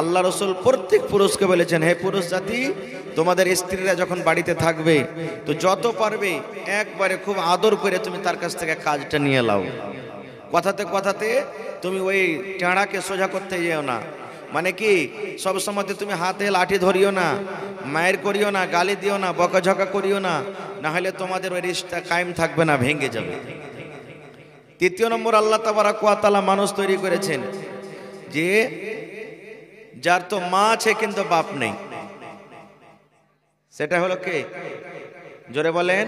আল্লাহ রসুল প্রত্যেক পুরুষকে বলেছেন, হে পুরুষ জাতি, তোমাদের স্ত্রীরা যখন বাড়িতে থাকবে তো যত পারবে একবারে খুব আদর করে তুমি তার কাছ থেকে কাজটা নিয়ে লাও। কথাতে কথাতে তুমি ওই টেঁড়াকে সোজা করতে যেও না, মানে কি সব সময় তুমি হাতে লাঠি ধরিও না, মায়ের করিও না, গালি দিও না, বকাঝকা করিও না, না হলে তোমাদের ওই রিশতা কায়েম থাকবে না, ভেঙে যাবে। তৃতীয় নম্বর, আল্লাহ তাবারাক ওয়া তাআলা মানুষ তৈরি করেছেন যে যার তো মা আছে কিন্তু বাপ নেই। সেটা হলো কে? জোরে বলেন।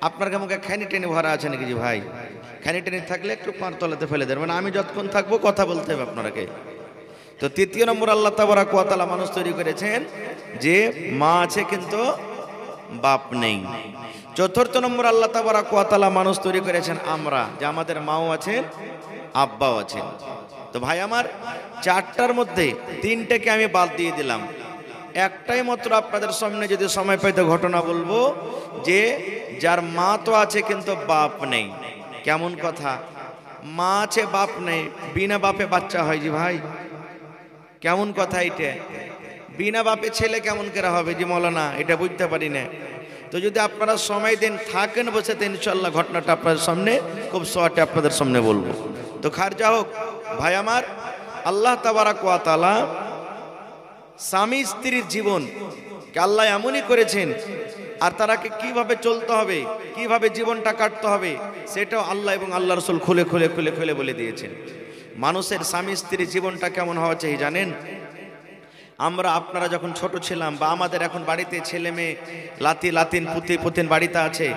আপনার মুখে খানি টেনে ভরা আছে নাকি? জি ভাই, খানি টেনে থাকলে একটু পাঁর তলাতে ফেলে দেন, মানে আমি যতক্ষণ থাকবো কথা বলতে হবে আপনাকে। তো তৃতীয় নম্বর, আল্লাহ তাবারাক ওয়া তাআলা মানুষ তৈরি করেছেন যে মা আছে কিন্তু বাপ নেই। চতুর্থ নম্বর, আল্লাহ তাবারাক ওয়া তাআলা মানুষ তৈরি করেছেন আমরা, যে আমাদের মাও আছেন, আব্বাও আছেন। তো ভাই আমার, চারটার মধ্যে তিনটাকে আমি বাদ দিয়ে দিলাম। একটাই মাত্র আপনাদের সামনে যদি সময় পাইতে ঘটনা বলবো, যে যার মা তো আছে কিন্তু বাপ নেই। কেমন কথা? মা আছে বাপ নেই, বিনা বাপে বাচ্চা হয় জি ভাই? কেমন কথা এটা? বিনা বাপে ছেলে কেমন করে হবে জি মৌলানা? এটা বুঝতে পারি না। তো যদি আপনারা সময় দেন, থাকেন বসে, ইনশাল্লাহ ঘটনাটা আপনাদের সামনে খুব শর্টে আপনাদের সামনে বলবো। তো খারজা হোক ভাই আমার, আল্লাহ তাবারাক ওয়া তাআলা স্বামী স্ত্রীর জীবন আল্লাহ এমনই করেছেন, আর তারাকে কিভাবে চলতে হবে, কিভাবে জীবনটা কাটতে হবে, সেটাও আল্লাহ এবং আল্লাহ রসুল খুলে খুলে খুলে খুলে বলে দিয়েছেন। মানুষের স্বামী স্ত্রীর জীবনটা কেমন হওয়া চাই জানেন? আমরা আপনারা যখন ছোট ছিলাম, বা আমাদের এখন বাড়িতে ছেলে মেয়ে লাতিন পুতিন বাড়িতে আছে,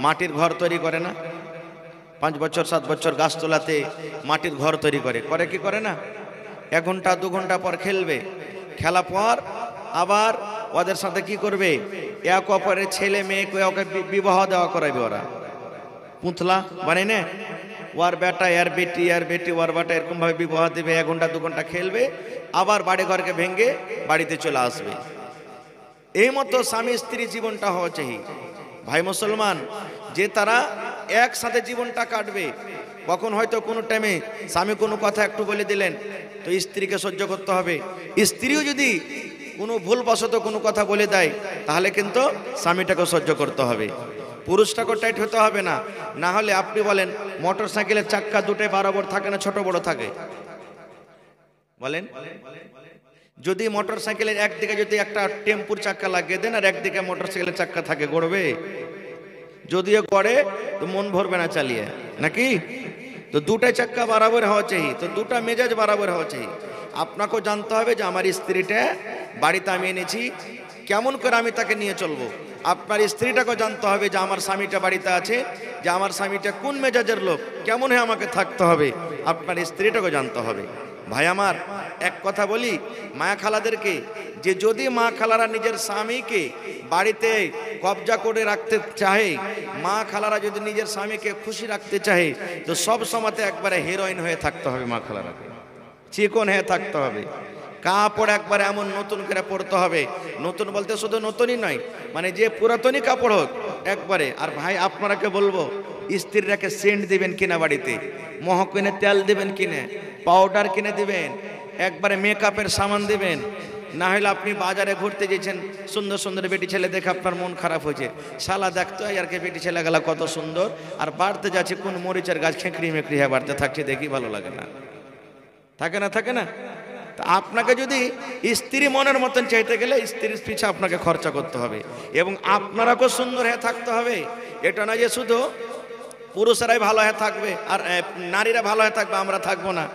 মাটির ঘর তৈরি করে না? 5 বছর 7 বছর গাছতলাতে মাটির ঘর তৈরি করে কি করে না? 1 ঘন্টা 2 ঘন্টা পর খেলবে, খেলা পর আবার ওদের সাথে কি করবে? এক অপরের ছেলে মেয়েকে ওকে বিবাহ দেওয়া করাবে। ওরা পুতলা বানাই না, ওর বেটা এর বেটি ওর বেটা, এরকম ভাবে বিবাহ দেবে। 1 ঘন্টা 2 ঘন্টা খেলবে, আবার বাড়ি ঘরকে ভেঙে বাড়িতে চলে আসবে। এই মতো স্বামী স্ত্রী জীবনটা হওয়া চাই ভাই মুসলমান, যে তারা একসাথে জীবনটা কাটবে। কখন হয়তো কোনো টাইমে স্বামী কোনো কথা একটু বলে দিলেন, তো স্ত্রীকে সহ্য করতে হবে। স্ত্রীও যদি কোনো ভুলবশত কোনো কথা বলে দেয়, তাহলে কিন্তু স্বামীটাকে সহ্য করতে হবে। পুরুষটাকে টাইট হতে হবে না। না হলে আপনি বলেন, মোটর সাইকেলের চাক্কা দুটোই বরাবর থাকে না ছোট বড় থাকে? বলেন। যদি মোটর সাইকেলের একদিকে যদি একটা টেম্পুর চাক্কা লাগিয়ে দেন, আর একদিকে মোটর সাইকেলের চাক্কা থাকে, গড়বে? যদিও গড়ে তো মন ভরবে না চালিয়ে, নাকি? তো দুটাই চাক্কা বরাবর হওয়া চাই, তো দুটা মেজাজ বরাবর হওয়া চাই। আপনাকেও জানতে হবে যে আমার স্ত্রীটা বাড়িতে আমি এনেছি, কেমন করে আমি তাকে নিয়ে চলবো। আপনার স্ত্রীটাকেও জানতে হবে যে আমার স্বামীটা বাড়িতে আছে, যে আমার স্বামীটা কোন মেজাজের লোক, কেমন হয়ে আমাকে থাকতে হবে, আপনার স্ত্রীটাকেও জানতে হবে। ভাই আমার, এক কথা বলি মায়া খালাদেরকে, যে যদি মা খালারা নিজের স্বামীকে বাড়িতে কবজা করে রাখতে চাহে, মা খালারা যদি নিজের স্বামীকে খুশি রাখতে চাহে, তো সব সময়তে একবারে হিরোইন হয়ে থাকতে হবে। মা খালারাকে চিকন হয়ে থাকতে হবে, কাপড় একবারে এমন নতুন করে পরতে হবে। নতুন বলতে শুধু নতুনই নয়, মানে যে পুরাতনই কাপড় হোক একবারে। আর ভাই আপনারাকে বলবো, স্ত্রীরাকে সেন্ট দিবেন কিনা, বাড়িতে মহক কিনে তেল দিবেন কিনে, পাউডার কিনে দিবেন, একবারে মেকআপের সামান দিবেন। না হলে আপনি বাজারে ঘুরতে গেছেন, সুন্দর সুন্দর বেটি ছেলে দেখে আপনার মন খারাপ হয়েছে, শালা দেখতে হয় আর কে বেটি ছেলে গেলা কত সুন্দর, আর বাড়তে যাচ্ছে কোন মরিচের গাছ খেঁকড়ি মেকড়ি হ্যাঁ বাড়তে থাকছে, দেখি ভালো লাগে না? থাকে না? থাকে না? তা আপনাকে যদি স্ত্রী মনের মতন চাইতে গেলে স্ত্রীর পিছনে আপনাকে খরচা করতে হবে, এবং আপনারাকেও সুন্দর হয়ে থাকতে হবে। এটা না যে শুধু পুরুষেরাই ভালো হয়ে থাকবে আর নারীরা ভালো হয়ে থাকবে, আমরা থাকবো না।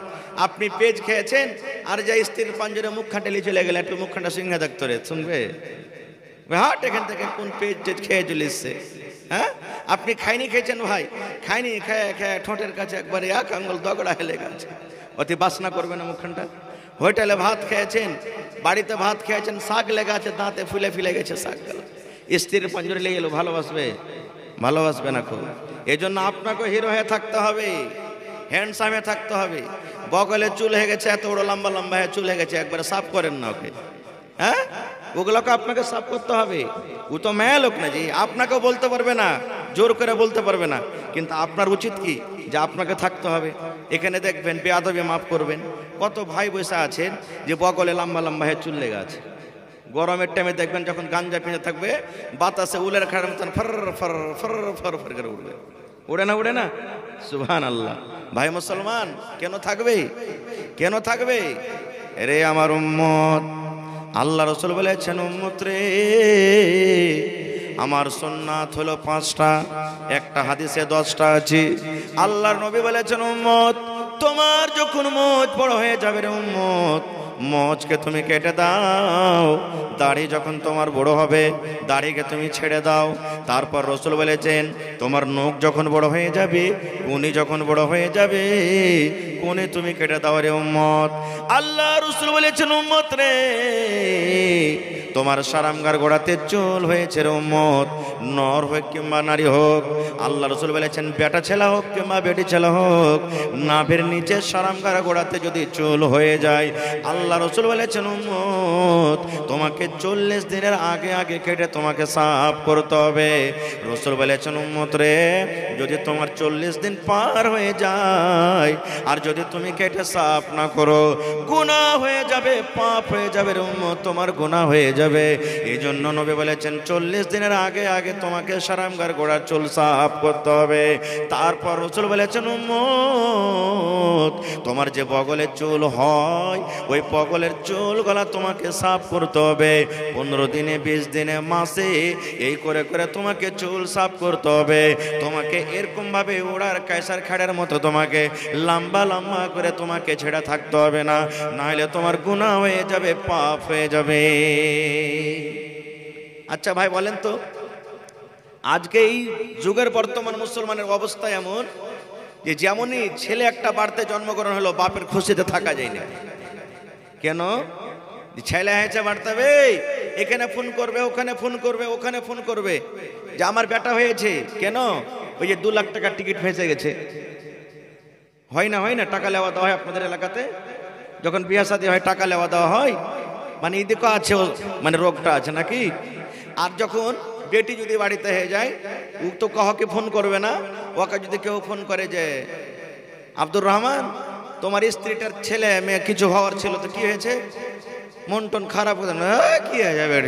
আপনি পেজ খেয়েছেন, আর যে স্ত্রীর পাঞ্জরে মুখ খাটেলি চলে গেলে, একটু মুখ খানটা সিংহে দেখতে রে শুনবে, হাট এখান থেকে কোন পেজ খেয়ে চলে এসছে। হ্যাঁ, আপনি খাইনি খেয়েছেন ভাই, খাইনি খেয়ে খেয়ে ঠোঁটের কাছে একবারে এক আঙ্গুল দগড়া হেলে গেছে, অতি বাসনা করবে না মুখখানটা। হোটেলে ভাত খেয়েছেন, বাড়িতে ভাত খেয়েছেন, শাক লেগে আছে, দাঁতে ফুলে ফিলে গেছে শাক গেল, স্ত্রীর পাঞ্জরে লেগে গেলো, ভালোবাসবে? ভালোবাসবে না খুব। এই জন্য আপনাকে হিরো হয়ে থাকতে হবে, হ্যান্ডসাম হয়ে থাকতে হবে। বগলে চুল হয়ে গেছে, এত বড় লম্বা লম্বা হয়ে চুল হয়ে গেছে, একবারে সাফ করেন না ওকে। হ্যাঁ, ওগুলোকে আপনাকে সাফ করতে হবে। ও তো মেয়ে লোক না জি, আপনাকেও বলতে পারবে না জোর করে বলতে পারবে না, কিন্তু আপনার উচিত কি যে আপনাকে থাকতে হবে। এখানে দেখবেন বেয়াদবি মাফ করবেন, কত ভাই বসে আছেন যে বগলে লম্বা লম্বা হয়ে চুল লেগে আছে। গরমের টাইমে দেখবেন যখন গাঞ্জা পিঁজে থাকবে, বাতাসে উলের খাড়ার মতন for for for for for করে উঠবে। উড়ে না, উড়ে না? সুবহানাল্লাহ। ভাই মুসলমান, কেন থাকবে, কেন থাকবে? রে আমার উম্মত, আল্লাহ রাসূল বলেছেন, উম্মত রে, আমার সুন্নাত হলো 5টা, একটা হাদিসে 10টা আছে। আল্লাহর নবী বলেছেন, উম্মত তোমার যখন মোচ বড় হয়ে যাবে রে উম্মত, মোচকে তুমি কেটে দাও। দাড়ি যখন তোমার বড় হবে, দাড়িকে তুমি ছেড়ে দাও। তারপর রাসূল বলেছেন, তোমার নখ যখন বড় হয়ে যাবে, কুনি যখন বড় হয়ে যাবে, কুনি তুমি কেটে দাও রে উম্মত। আল্লাহ রাসূল বলেছেন, উম্মত রে, তোমার সারামগার গোড়াতে চুল হয়েছে রে উম্মত, নর হোক কিংবা নারী হোক। আল্লাহ রাসূল বলেছেন, বেটা ছেলে হোক কিংবা বেটি ছেলে হোক, নাভির নিচে সারামগার গোড়াতে যদি চুল হয়ে যায়, আল্লাহ রাসূল বলেছেন, উম্মত তোমাকে 40 দিনের আগে আগে কেটে তোমাকে সাফ করতে হবে। রাসূল বলেছেন, উম্মত রে, যদি তোমার 40 দিন পার হয়ে যায় আর যদি তুমি কেটে সাফ না করো, গুনাহ হয়ে যাবে, পাপ হয়ে যাবে রে উম্মত, তোমার গুনাহ হয়ে যাবে। এই জন্য নবী বলেছেন, 40 দিনের আগে আগে তোমাকে সারামগার গোড়ার চুল সাফ করতে হবে। তারপর রাসূল বলেছেন, উম্মত তোমার যে বগলের চুল হয়, ওই বগলের চুল গলা তোমাকে সাফ করতে হবে। 15 দিনে, 20 দিনে, মাসে, এই করে করে তোমাকে চুল সাফ করতে হবে। তোমাকে এরকম ভাবে ওড়ার কায়সার খাড়ের মতো তোমাকে লম্বা লম্বা করে তোমাকে ছেড়ে থাকতে হবে না, নাহলে তোমার গুনাহ হয়ে যাবে, পাপ হয়ে যাবে। আচ্ছা ভাই বলেন তো, আজকে এই যুগের বর্তমান মুসলমানের অবস্থা এমন যে যেমনই ছেলে একটা বাড়িতে জন্মগ্রহণ হলো, বাপের খুশিতে থাকা যায় না। কেন? ছেলে হয়েছে বাড়তে হবে, এখানে ফোন করবে, ওখানে ফোন করবে, ওখানে ফোন করবে যে আমার বেটা হয়েছে। কেন? ওই যে 2 লাখ টাকার টিকিট ফেঁসে গেছে। হয় না, হয় না? টাকা লেওয়া দেওয়া হয় আপনাদের এলাকাতে, যখন বিয়ে শাদী হয় টাকা লেওয়া দেওয়া হয়, মানে এদিকে আছে, মানে রোগটা আছে নাকি? আর যখন বেটি যদি বাড়িতে হয়ে যায়, ও তো কাউকে ফোন করবে না। ওকে যদি কেউ ফোন করে যে আব্দুর রহমান, তোমার স্ত্রীটার ছেলে মেয়ে কিছু হওয়ার ছিল, তো কি হয়েছে? মন টন খারাপ হয়ে যাবে, কি হয়ে যাবে,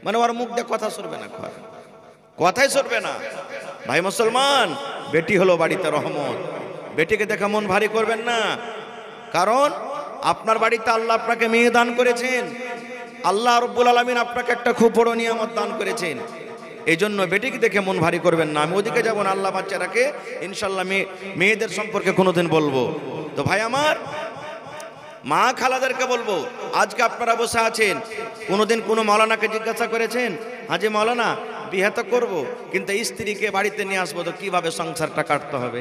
মানে ওর মুখ দিয়ে কথা শুনবে না, কথাই শুনবে না। ভাই মুসলমান, বেটি হলো বাড়িতে রহমত, বেটিকে দেখে মন ভারী করবেন না। কারণ আপনার বাড়িতে আল্লাহ আপনাকে মেয়ে দান করেছেন, আল্লাহ রব্বুল আলামিন আপনাকে একটা খুব বড় নিয়ামত দান করেছেন। এই জন্য বেটিকে দেখে মন ভারী করবেন না। আমি ওদিকে যাবো না, আল্লাহ বাচ্চারাকে ইনশাল্লাহ মেয়েদের সম্পর্কে কোনোদিন বলবো। তো ভাই আমার, মা খালাদেরকে বলবো, আজকে আপনারা বসে আছেন, কোনোদিন কোনো মাওলানাকে জিজ্ঞাসা করেছেন, হাজি মাওলানা বিয়ে তো করবো, কিন্তু স্ত্রীকে বাড়িতে নিয়ে আসবো, তো কিভাবে সংসারটা কাটতে হবে?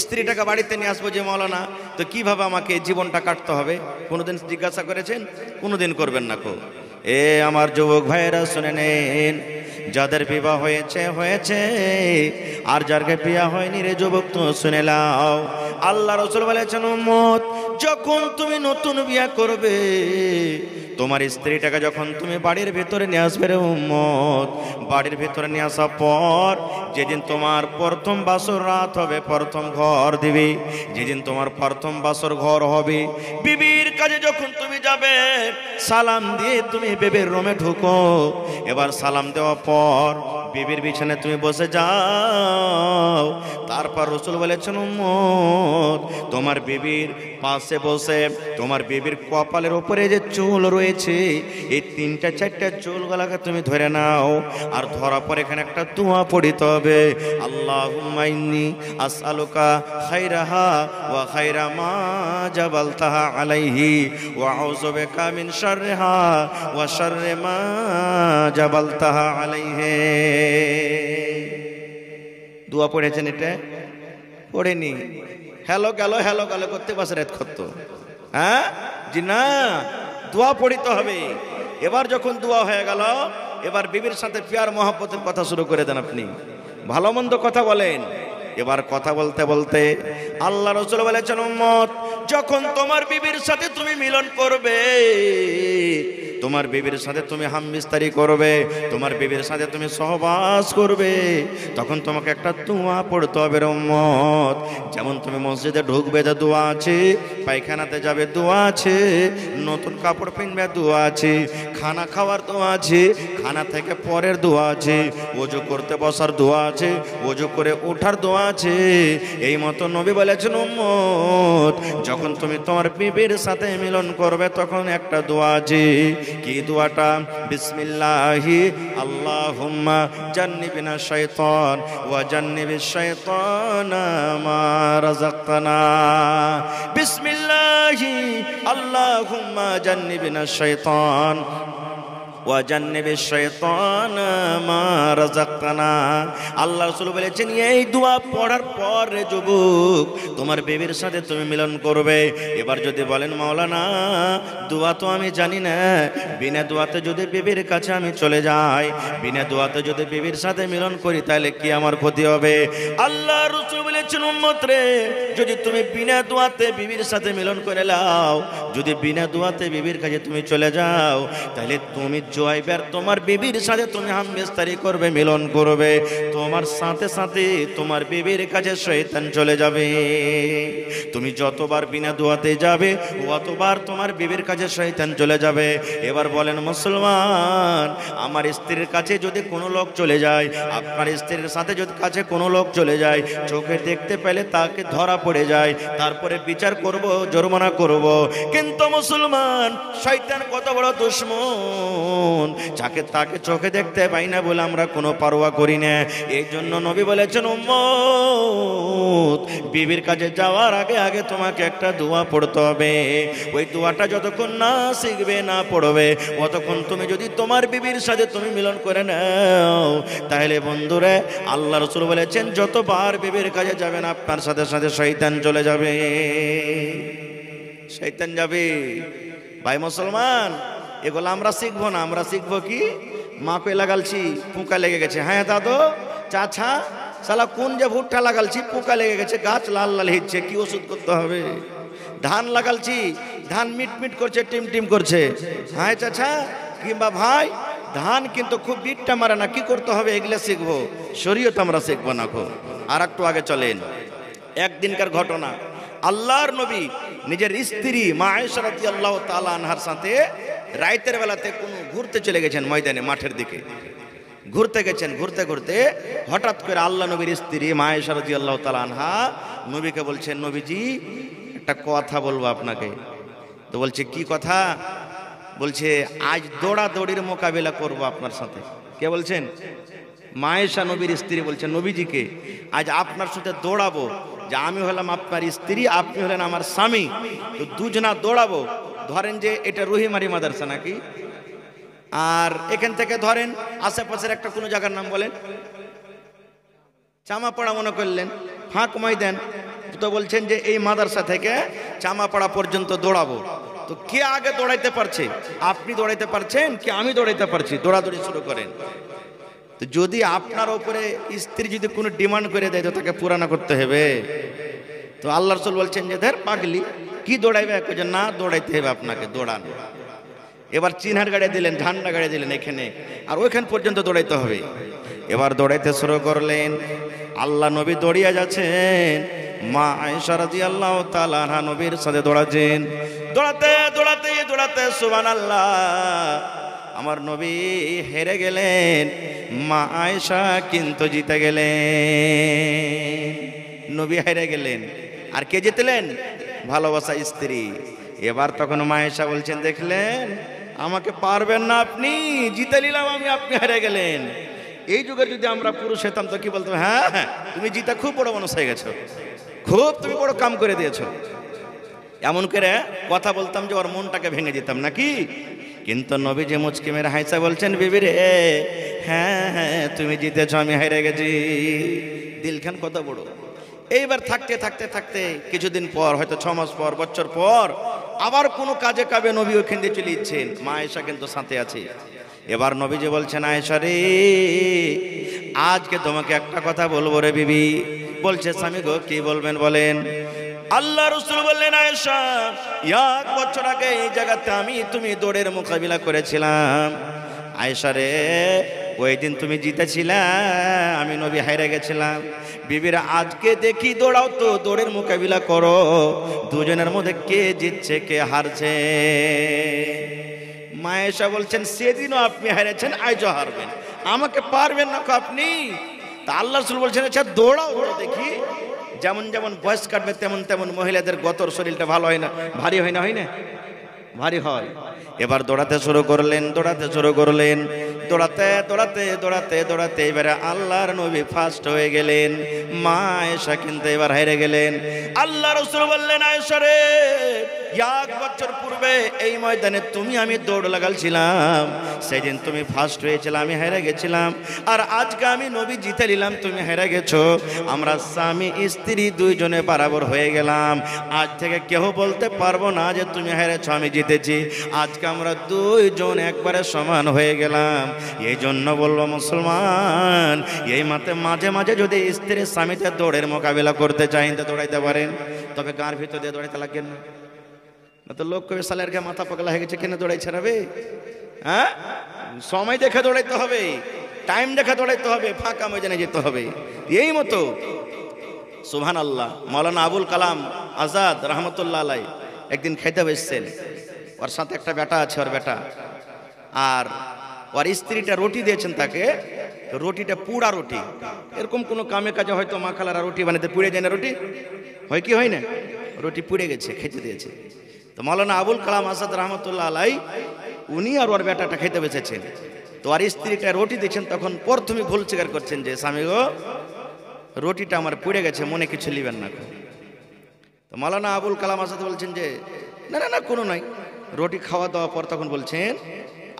স্ত্রীটাকে বাড়িতে নিয়ে আসবো যে মাওলানা, তো কিভাবে আমাকে জীবনটা কাটতে হবে? কোনোদিন জিজ্ঞাসা করেছেন? কোনোদিন করবেন না কো। এ আমার যুবক ভাইয়েরা শুনে নেন, যাদের বিবাহ হয়েছে হয়েছে, আর যারকে বিয়ে হয়নি রে যুবক, তো শুনে নাও, আল্লাহ রাসূল বলেছেন, উম্মত যখন তুমি নতুন বিয়ে করবে, তোমার স্ত্রীটাকে যখন তুমি বাড়ির ভিতরে নিয়ে আসবে রে উম্মত, বাড়ির ভিতরে নিয়ে আসার পর যেদিন তোমার প্রথম বাসর রাত হবে, প্রথম ঘর দিবি, যেদিন তোমার প্রথম বাসর ঘর হবে, বিবির কাছে যখন তুমি যাবে, সালাম দিয়ে তুমি বিবির রুমে ঢুকো। এবার সালাম দেওয়ার পর বিবির বিছানায় তুমি বসে যাও। তারপর রাসূল বলেছেন, উম্মত তোমার বিবির পাশে বসে তোমার বিবির কপালের উপরে যে চুল রয়েছে, এই 3-4টা চুলগুলোকে তুমি ধরে নাও, আর ধরার পর এখানে একটা দোয়া পড়িতে হবে, আল্লাহুম্মা ইন্নী আসআলুকা খায়রাহা ওয়া খায়রা মা জাবালতাহা আলাইহি ওয়া আউযু বিকা মিন শাররিহা ওয়া শাররি মা জাবালতাহা আলাইহি। দোয়া পড়েছেন? এটা পড়েনি? হ্যালো গেল, হ্যালো গেল করতে বাস রাত করতো, হ্যাঁ জি না, দোয়া পড়িতে হবে। এবার যখন দোয়া হয়ে গেল, এবার বিবির সাথে প্যার মহব্বতের কথা শুরু করে দেন। আপনি ভালো মন্দ কথা বলেন। এবার কথা বলতে বলতে আল্লাহ রাসূল বলেছেন, উম্মত যখন তোমার বিবির সাথে তুমি মিলন করবে, তোমার বিবির সাথে তুমি হামবিস্তারি করবে, তোমার বিবির সাথে তুমি সহবাস করবে, তখন তোমাকে একটা দোয়া পড়তে হবে রে উম্মত। যেমন তুমি মসজিদে ঢুকবে তো দোয়া আছে, পায়খানাতে যাবে দোয়া আছে, নতুন কাপড় কিনবে দোয়া আছে, খানা খাওয়ার দোয়া আছে, খানা থেকে পরের দোয়া আছে, ওযু করতে বসার দোয়া আছে, ওযু করে ওঠার দোয়া আছে। এই মতো নবী বলেছেন উম্মত, যখন তুমি তোমার বিবির সাথে মিলন করবে তখন একটা দোয়া আছে। কি দোয়াটা? বিসমিল্লাহি আল্লাহুম্মা জান্নিবিনা শাইতান ওয়া জান্নিবিশ শাইতানা মা রাযাকতানা। বিসমিল্লাহি আল্লাহুম্মা জান্নিবিনা শাইতান ওয়া জান্নিবিশ শাইতানা মা রাযাকতানা। আল্লাহ রাসূল বলেছেন এই দোয়া পড়ার পর রে যুবক তোমার বিবির সাথে তুমি মিলন করবে। এবার যদি বলেন মাওলানা দোয়া তো আমি জানি না, বিনা দোয়াতে যদি বিবির কাছে আমি চলে যাই, বিনা দোয়াতে যদি বিবির সাথে মিলন করি তাহলে কি আমার ক্ষতি হবে? আল্লাহ রাসূল বলেছেন উম্মত রে, যদি তুমি বিনা দোয়াতে বিবির সাথে মিলন করে নাও, যদি বিনা দোয়াতে বিবির কাছে তুমি চলে যাও, তাহলে তুমি জয়বার তোমার বিবির সাথে তুমি হামবিস্তারি করবে, মিলন করবে, তোমার সাথে সাথে তোমার বিবির কাছে শয়তান চলে যাবে। তুমি যতবার বিনা দোয়াতে যাবে ততবার তোমার বিবির কাছে শয়তান চলে যাবে। এবার বলেন মুসলমান, আমার স্ত্রীর কাছে যদি কোনো লোক চলে যায়, আপনার স্ত্রীর সাথে যদি কাছে কোনো লোক চলে যায়, চোখে দেখতে পেলে তাকে ধরা পড়ে যায়, তারপরে বিচার করব, জরিমানা করব। কিন্তু মুসলমান শয়তান কত বড় দুশমন, যাকে তাকে চোখে দেখতে পাই না বলে আমরা কোনো পারোয়া করি না। এই জন্য নবী বলেছেন উম্মত বিবির কাছে যাওয়ার আগে আগে তোমাকে একটা দোয়া পড়তে হবে। ওই দোয়াটা যতক্ষণ না শিখবে, না পড়বে, ততক্ষণ তুমি যদি তোমার বিবির সাথে তুমি মিলন করে নাও, তাহলে বন্ধুরা আল্লাহ রাসূল বলেছেন যতবার বিবির কাছে যাবেন আপনার সাথে সাথে শয়তান চলে যাবে, শয়তান যাবে। ভাই মুসলমান, এগুলো আমরা শিখবো না, আমরা শিখবো কি? মাপে লাগালছি পোকা লেগে গেছে, হ্যাঁ দাদু চাচা শালা কোন যে ভুট্টা লাগালছি পোকা লেগে গেছে, গাছ লাল লাল হিচ্ছে, কি ওষুধ করতে হবে? ধান লাগালছি ধান মিট মিট করছে, টিম টিম করছে, হ্যাঁ চাচা কিংবা ভাই ধান কিন্তু খুব বিটটা মারে না, কি করতে হবে? এগুলো শিখবো, শরীয়ত আমরা শিখবো না। আর একটু আগে চলেন, একদিনকার ঘটনা। আল্লাহর নবী নিজের স্ত্রী মা আয়েশা রাদিয়াল্লাহু তাআলা আনহার সাথে রাতের বেলাতে কোনো ঘুরতে চলে গেছেন, ময়দানে মাঠের দিকে ঘুরতে গেছেন। ঘুরতে ঘুরতে হঠাৎ করে আল্লাহ নবীর স্ত্রী মা আয়েশা রাদিয়াল্লাহু তাআলা আনহা নবীকে বলছেন, নবীজি একটা কথা বলবো আপনাকে। তো বলছে কি কথা? বলছে আজ দৌড়াদৌড়ির মোকাবিলা করব আপনার সাথে। কে বলছেন? মা আয়েশা নবীর স্ত্রী বলছেন নবীজিকে, আজ আপনার সাথে দৌড়াবো, যে আমি হলাম আপনার স্ত্রী, আপনি হলেন আমার স্বামী, তো দুজনা দৌড়াবো। ধরেন যে এটা রহিমারি মাদ্রাসা নাকি, আর এখান থেকে ধরেন আশেপাশের একটা কোনো জায়গার নাম বলেন, চামাপাড়া মনে করলেন, ফাঁক ময়দান, তো বলছেন যে এই মাদ্রাসা থেকে চামাপাড়া পর্যন্ত দৌড়াবো। তো কে আগে দৌড়াইতে পারছে? আপনি দৌড়াইতে পারছেন কি আমি দৌড়াইতে পারছি? দৌড়াদৌড়ি শুরু করেন। তো যদি আপনার উপরে স্ত্রী যদি কোনো ডিমান্ড করে দেয় তো তাকে পুরানা করতে হবে। তো আল্লাহ রাসূল বলছেন যে ধর পাগলি, কি দৌড়াইবে? না দৌড়াইতে হবে আপনাকে, দৌড়ান। এবার চিনহার গাড়ি দিলেন, ঝান্ডা গাড়ি দিলেন এখানে, আর ওইখান পর্যন্ত দৌড়াইতে হবে। এবার দৌড়াইতে শুরু করলেন, আল্লাহ নবী দৌড়িয়ে যাচ্ছেন, মা আয়েশা রাদিয়াল্লাহু তাআলা আনহা নবীর সাথে দৌড়াচ্ছেন। দৌড়াতে দৌড়াতে দৌড়াতে সুবহানাল্লাহ, আমার নবী হেরে গেলেন, মা আয়েশা কিন্তু জিতে গেলেন। নবী হেরে গেলেন, আর কে জিতলেন? ভালোবাসা স্ত্রী। এবার তখন মা আয়েশা বলছেন, দেখলেন আমাকে পারবেন না আপনি, জিতে নিলাম আমি, আপনি হেরে গেলেন। এই যুগে যদি আমরা পুরুষ হতাম তো কি বলতাম? হ্যাঁ হ্যাঁ তুমি জিতে খুব বড় মানুষ হয়ে গেছো, খুব তুমি বড় কাম করে দিয়েছো, এমন করে কথা বলতাম যে ওর মনটাকে ভেঙে দিতাম নাকি। কিন্তু নবীজি মুচকি মেরে হাসা বলছেন, বিবি রে হ্যাঁ হ্যাঁ তুমি জিতেছ, আমি হেরে গেছি। দিলখান কত বড়। এইবার থাকতে থাকতে থাকতে কিছুদিন পর, হয়তো 6 মাস পর, বছর পর, আবার কোনো কাজে কাবে নবী ওখান দিয়ে চলে যাচ্ছেন, মা আয়েশা কিন্তু সাথে আছে। এবার নবীজি বলছেন, আয়েশা রে আজকে তোমাকে একটা কথা বলবো রে বিবি। বলছে, স্বামী গো কি বলবেন বলেন। আল্লাহ রাসূল বললেন, আয়েশা 1 বছর আগে এই জায়গাতে আমি তুমি দৌড়ের মোকাবিলা করেছিলাম। আয়েশা রে, ওই দিন তুমি জিতেছিলা, আমি নবী হাইরে গেছিলাম। বিবিরা আজকে দেখি দৌড়াও তো, দৌড়ের মোকাবিলা করো, দুজনের মধ্যে কে জিতছে কে হারছে। মা আয়েশা বলছেন, সেদিনও আপনি হারেছেন, আজও হারবেন, আমাকে পারবেন না আপনি। তা আল্লাহ রাসূল বলছেন, আচ্ছা দৌড়াও তো দেখি। যেমন যেমন বয়স কাটবে তেমন তেমন মহিলাদের গতর শরীরটা ভালো হয় না, ভারী হয় না, হয় না? ভারী হয়। এবার দৌড়াতে শুরু করলেন, দৌড়াতে শুরু করলেন, দৌড়াতে দৌড়াতে দৌড়াতে দৌড়াতে এবারে আল্লাহর নবী ফার্স্ট হয়ে গেলেন, মা আয়েশা কিন্তু এবার হেরে গেলেন। আল্লাহ রাসূল বললেন, আয়েশা রে, 1 বছর পূর্বে এই ময়দানে তুমি আমি দৌড় লাগালছিলাম, সেদিন তুমি ফার্স্ট হয়েছিল, আমি হেরে গেছিলাম। আর আজকে আমি নবী জিতে নিলাম, তুমি হেরে গেছো। আমরা স্বামী স্ত্রী দুইজনে বরাবর হয়ে গেলাম। আজ থেকে কেউ বলতে পারবো না যে তুমি হেরেছো আমি জিতেছি। আজকে আমরা দুইজন একবারে সমান হয়ে গেলাম। এই জন্য বলবো মুসলমান, এই মাঝে মাঝে যদি স্ত্রীর স্বামীতে দৌড়ের মোকাবিলা করতে চান তো দৌড়াইতে পারেন, তবে গাঁর ভিতর দিয়ে দৌড়াইতে লাগেন না। তো লোক কবে সালের গে মাথা পাগলা হয়ে গেছে, কেন দৌড়াইছে না বে? হ্যাঁ, সময় দেখে দৌড়াইতে হবে, টাইম দেখে দৌড়াইতে হবে, ফাঁকা ময়দানে যেতে হবে। এই মতো সুবহানাল্লাহ, মাওলানা আবুল কালাম আজাদ রহমতুল্লাহ আলাই একদিন খেতে বসছেন, ওর সাথে একটা বেটা আছে, ওর বেটা আর ওর স্ত্রীটা রুটি দিয়েছেন তাকে, রুটিটা পুড়া রুটি। এরকম কোনো কামে কাজে হয়তো মা খালারা রুটি বানাতে পুড়ে যায় না, রুটি হয় কি হয় না, রুটি পুড়ে গেছে, খেতে দিয়েছে। তো মাওলানা আবুল কালাম আজাদ রহমতুল্লাহ আলাই উনি আর ওর বেটাটা খেতে বসেছেন। তো আর স্ত্রীটা রুটি দিচ্ছেন, তখন প্রথমে ভুল স্বীকার করছেন যে স্বামী গো, রুটিটা আমার পুড়ে গেছে, মনে কিছু লিবেন না। তো মাওলানা আবুল কালাম আজাদ বলছেন যে না না না, কোনো নাই। রুটি খাওয়া দাওয়ার পর তখন বলছেন,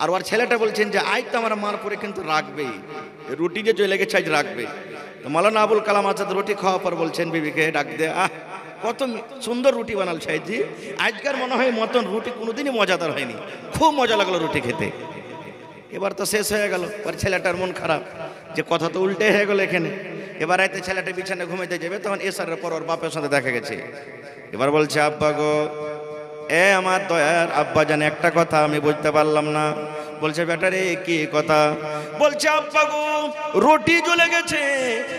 আর ওর ছেলেটা বলছেন যে আজ তো আমার মার পরে কিন্তু রাখবেই, রুটি যে চলে গেছে আজ রাখবে। তো মাওলানা আবুল কালাম আজাদ রুটি খাওয়ার পর বলছেন বিবিকে ডাক দে, কত সুন্দর রুটি বানাল সাহেবজি, আজকার মনে হয় মতন রুটি কোনোদিনই মজাদার হয়নি, খুব মজা লাগলো রুটি খেতে। এবার তো শেষ হয়ে গেল, আর ছেলেটার মন খারাপ যে কথা তো উল্টে হয়ে গেল এখানে। এবার রাতে ছেলেটা বিছানে ঘুমাইতে যাবে, তখন এসারের পর ওর বাপের সাথে দেখা গেছে। এবার বলছে, আব্বা গো, আমার দয়ার আব্বা জানে একটা কথা আমি বুঝতে পারলাম না। বলছে, বেটা রে কি কথা? বলছে, আব্বা গো, রুটি জ্বলে গেছে,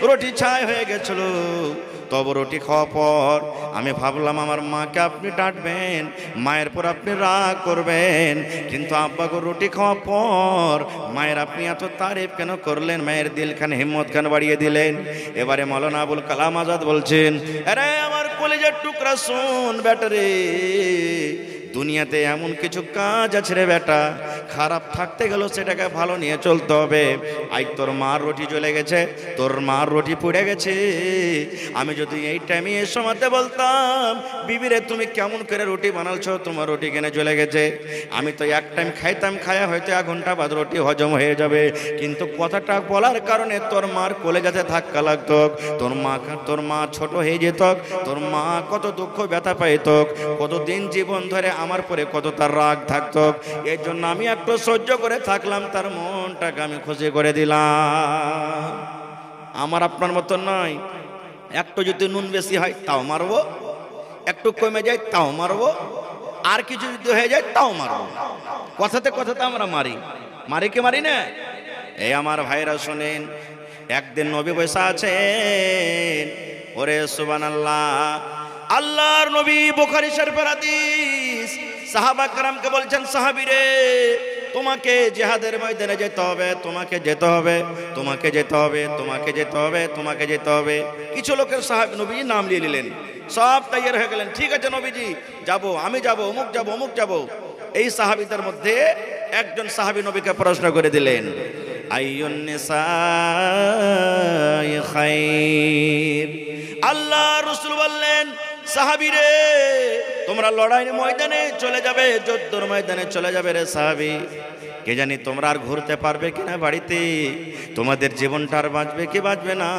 রুটি ছাই হয়ে গেছিল, তবে রুটি খাওয়ার পর আমি ভাবলাম আমার মাকে আপনি ডাঁটবেন, মায়ের পর আপনি রাগ করবেন, কিন্তু আব্বা গো রুটি খাওয়ার পর মায়ের আপনি এত তারিফ কেন করলেন, মায়ের দিল খান হিম্মত খান বাড়িয়ে দিলেন। এবারে মাওলানা আবুল কালাম আজাদ বলছেন, আরে আমার কলিজার টুকরা শোন বেটা রে, দুনিয়াতে এমন কিছু কাজ আছে রে বেটা, খারাপ থাকতে গেল সেটাকে ভালো নিয়ে চলতে হবে। আজ তোর মার রুটি জ্বলে গেছে, তোর মার রুটি পুড়ে গেছে, আমি যদি এই টাইমে এ সময়তে বলতাম বিবিরে তুমি কেমন করে রুটি বানালছো, তোমার রুটি কেন জ্বলে গেছে, আমি তো এক টাইম খাইতাম, খায়া হয়তো 1 ঘন্টা বাদ রুটি হজম হয়ে যাবে, কিন্তু কথাটা বলার কারণে তোর মার কলেজাতে ধাক্কা লাগতো, তোর মা ছোট হয়ে যেত, তোর মা কত দুঃখ ব্যথা পাইত, কতদিন জীবন ধরে আমার পরে কত তার রাগ থাকতো, এর জন্য আমি একটু সহ্য করে থাকলাম, তার মনটাকে আমি খুশি করে দিলাম। আমার আপনার মতন নয়, একটু যদি নুন বেশি হয় তাও মারবো, একটু কমে যায় তাও মারবো, আর কিছু যদি হয়ে যায় তাও মারবো, কথাতে কথাতে আমরা মারি কি মারি না? এই আমার ভাইরা শোনেন, একদিন নবী বসে আছেন, ওরে সুবহানাল্লাহ, আল্লাহর নবী বুখারী শরীফের হাদিস, সাহাবা کرامকে বলছেন, সাহাবীরে তোমাকে জিহাদের ময়দানে যেতে হবে, তোমাকে যেতে হবে, তোমাকে যেতে হবে, তোমাকে যেতে হবে, তোমাকে যেতে হবে। কিছু লোকের সাহাবী নবীজি নাম নিয়ে নিলেন, সব তৈয়ার হয়ে গেলেন, ঠিক আছে নবীজি যাব, আমি যাব, অমুক যাব, অমুক যাব। এই সাহাবীদের মধ্যে একজন সাহাবী নবীকে প্রশ্ন করে দিলেন, আইয়ুন নিসাই খায়র। আল্লাহ রাসূল বললেন, সাহাবীরে তোমরা লড়াইয়ের ময়দানে চলে যাবে, যুদ্ধের ময়দানে চলে যাবে রে সাহাবী। কে জানি তোমরা আর ঘুরতে পারবে কিনা বাড়িতে, তোমাদের জীবনটা আর বাঁচবে কি বাঁচবে না।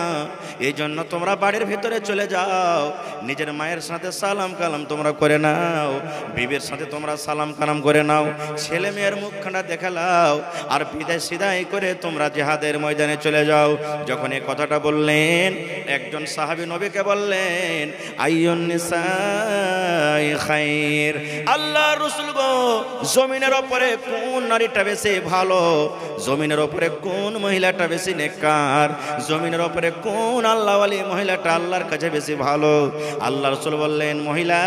এই জন্য তোমরা বাড়ির ভিতরে চলে যাও, নিজের মায়ের সাথে সালাম কালাম তোমরা করে নাও, বিবির সাথে তোমরা সালাম কালাম করে নাও, ছেলে মেয়ের মুখখানা দেখালাও, আর বিদায় সিদায় করে তোমরা জিহাদের ময়দানে চলে যাও। যখন এই কথাটা বললেন, একজন সাহাবী নবীকে বললেন, আইয়ুন নিসাই খাইর, আল্লাহ রাসূল গো, জমিনের উপরে কোন নারীটা বেশি ভালো, জমিনের উপরে কোন মহিলাটা বেশি নেককার, জমিনের উপরে কোন আল্লাহওয়ালি মহিলাটা আল্লাহর কাছে বেশি ভালো। আল্লাহ রাসূল বললেন, মহিলা,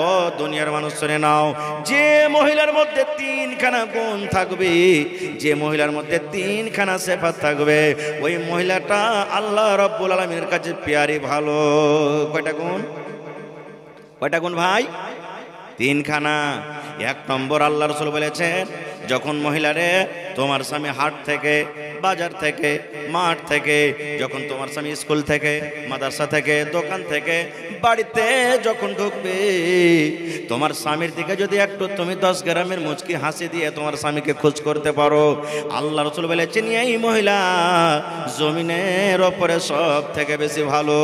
ও দুনিয়ার মানুষ শুনে নাও, যে মহিলার মধ্যে তিনখানা গুণ থাকবে, যে মহিলার মধ্যে তিনখানা সিফাত থাকবে, ওই মহিলাটা আল্লাহ রাব্বুল আলামিনের কাছে প্যারি ভালো। কয়টা গুণ? কয়টা গুণ ভাই? তিনখানা। এক নম্বর, আল্লাহ রাসূল বলেছেন, যখন মহিলারে তোমার স্বামী হাট থেকে, বাজার থেকে, মাঠ থেকে, যখন তোমার স্বামী স্কুল থেকে, মাদ্রাসা থেকে, দোকান থেকে, বাড়িতে যখন ঢুকবে, তোমার স্বামীর দিকে যদি একটু তুমি 10 গ্রামের মুচকি হাসি দিয়ে তোমার স্বামীকে খোঁজ করতে পারো, আল্লাহ রাসূল বলেছেন, এই মহিলা জমিনের ওপরে সব থেকে বেশি ভালো।